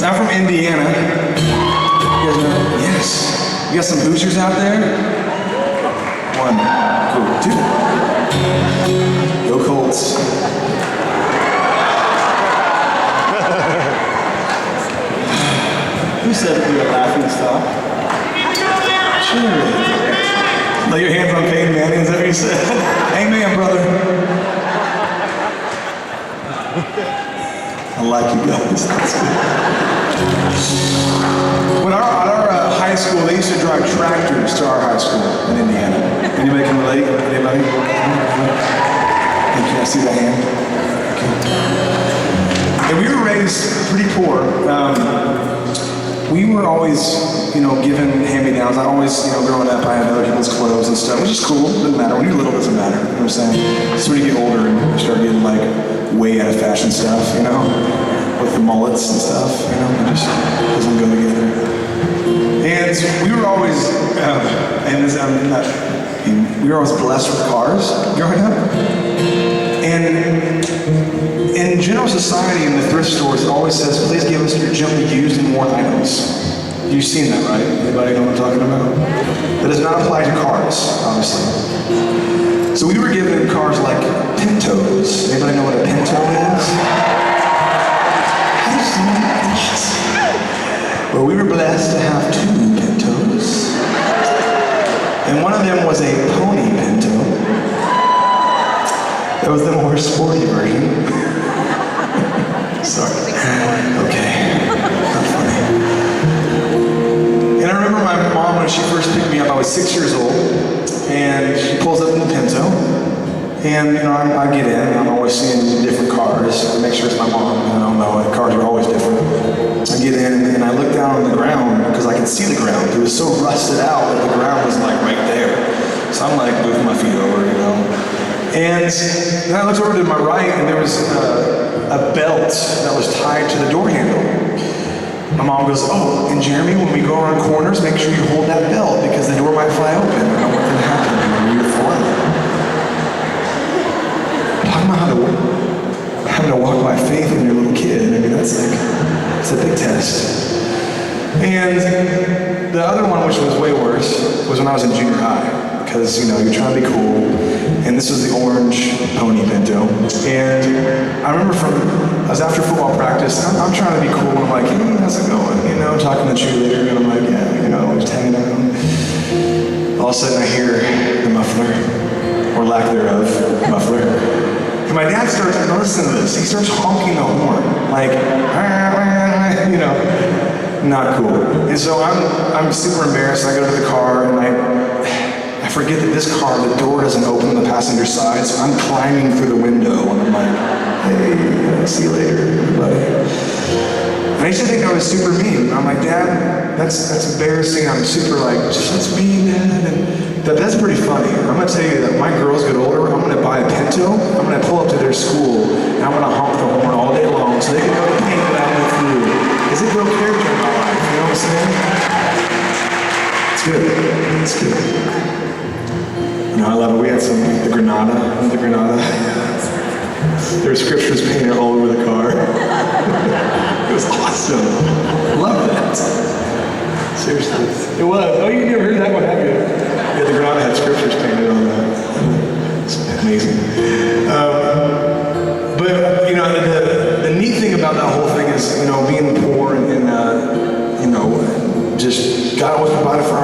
So I'm from Indiana. You guys know? Yes. You got some Hoosiers out there? One. Cool. Two. Go Colts. Who said we were laughing stock? Sure. Lay your hands on Peyton Manning, is that what you said? Amen, brother. I like you guys. That's good. When at our high school, they used to drive tractors to our high school in Indiana. Anybody can relate? Anybody? Can I see that hand? Okay. And we were raised pretty poor. We were always, given hand-me-downs. I always, growing up, I had other people's clothes and stuff, which is cool. Doesn't matter. When you're little, it doesn't matter. You know what I'm saying? So when you get older and you start getting way out of fashion stuff, with the mullets and stuff, it just doesn't go together. And we were always, we were always blessed with cars growing up. And in general society, in the thrift stores, it always says, please give us your gently used and worn items. You've seen that, right? Anybody know what I'm talking about? That does not apply to cars, obviously. So we were given cars like Pintos. Anybody know what a Pinto is? Well, we were blessed to have 2 Pintos. And one of them was a pony Pinto. That was the more sporty version. Sorry. Okay. Not funny. And I remember my mom, when she first picked me up, I was 6 years old, and she pulls up in the Pinto, and I get in, and I'm always seeing different cars to make sure it's my mom. I don't know, the cars are always different. I get in, and I look down on the ground, because I could see the ground. It was so rusted out that the ground was right there. So I'm moving my feet over, And then I looked over to my right, and there was a belt that was tied to the door handle. My mom goes, oh, and Jeremy, when we go around corners, make sure you hold that belt because the door might fly open. I don't want that to happen when you're flying. Talking about having to walk by faith when you're a little kid. It's a big test. And the other one, which was way worse, was when I was in junior high. Because, you're trying to be cool. And this was the orange pony Pinto. And I remember I was after football practice, and I'm trying to be cool. And I'm like, hey, how's it going? Talking to the cheerleader, and I'm like, yeah, just hanging out. All of a sudden I hear the muffler, or lack thereof, muffler. And my dad starts, listen to this, he starts honking the horn. Not cool. And so I'm super embarrassed. I go to the car, and I forget that this car, the door doesn't open on the passenger side, so I'm climbing through the window, and I'm like, hey, see you later, everybody. And I used to think I was super mean. I'm like, Dad, that's embarrassing. I'm super just let's be, Dad. And that's pretty funny. I'm gonna tell you that when my girls get older, I'm gonna buy a Pinto, I'm gonna pull up to their school, and I'm gonna honk the horn all day long so they can know the pain that I went through. Because it built character in my life, you know what I'm saying? It's good. It's good. I love it. We had the Granada. There were scriptures painted all over the car. It was awesome. Love that. Seriously. It was. Oh, you never heard that one, have you? Yeah, the Granada had scriptures painted on that. It's amazing. But, the neat thing about that whole thing is, being poor and just God always provided for